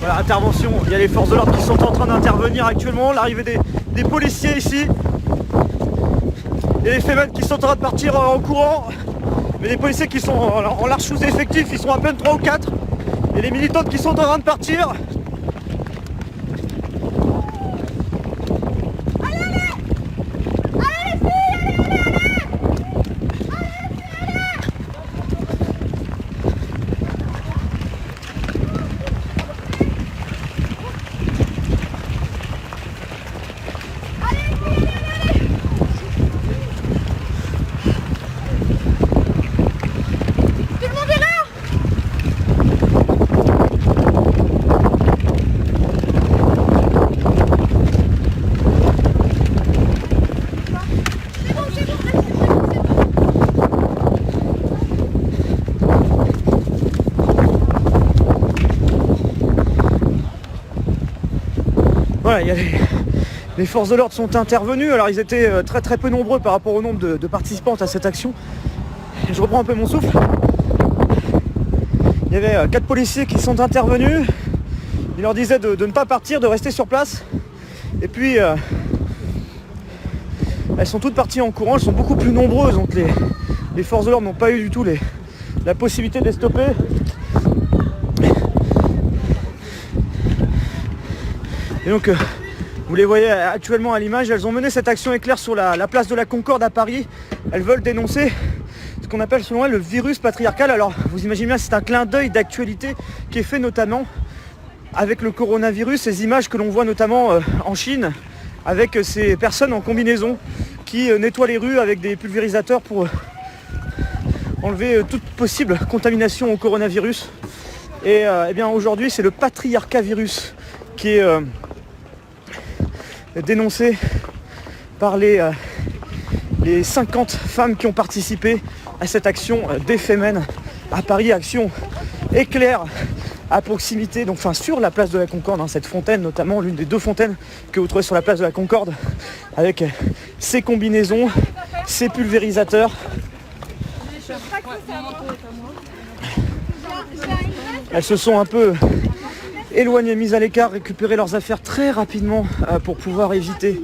Voilà, intervention, il y a les forces de l'ordre qui sont en train d'intervenir actuellement, l'arrivée des policiers ici. Il y a les Femen qui sont en train de partir en courant, mais les policiers qui sont en large sous-effectif, ils sont à peine 3 ou 4. Et les militantes qui sont en train de partir. Voilà, il y a les forces de l'ordre sont intervenues. Alors ils étaient très peu nombreux par rapport au nombre de participantes à cette action. Et je reprends un peu mon souffle. Il y avait 4 policiers qui sont intervenus. Ils leur disaient de ne pas partir, de rester sur place. Et puis elles sont toutes parties en courant, elles sont beaucoup plus nombreuses. Donc les forces de l'ordre n'ont pas eu du tout la possibilité de les stopper. Et donc, vous les voyez actuellement à l'image, elles ont mené cette action éclair sur la place de la Concorde à Paris. Elles veulent dénoncer ce qu'on appelle selon elles le virus patriarcal. Alors, vous imaginez bien, c'est un clin d'œil d'actualité qui est fait notamment avec le coronavirus, ces images que l'on voit notamment en Chine, avec ces personnes en combinaison qui nettoient les rues avec des pulvérisateurs pour enlever toute possible contamination au coronavirus. Et eh bien aujourd'hui, c'est le patriarcat virus qui est dénoncé par les 50 femmes qui ont participé à cette action des Femen à Paris, action éclair à proximité, donc enfin sur la place de la Concorde, cette fontaine notamment, l'une des 2 fontaines que vous trouvez sur la place de la Concorde, avec ces combinaisons, ces pulvérisateurs. Elles se sont un peu éloignées, mises à l'écart, récupérer leurs affaires très rapidement pour pouvoir éviter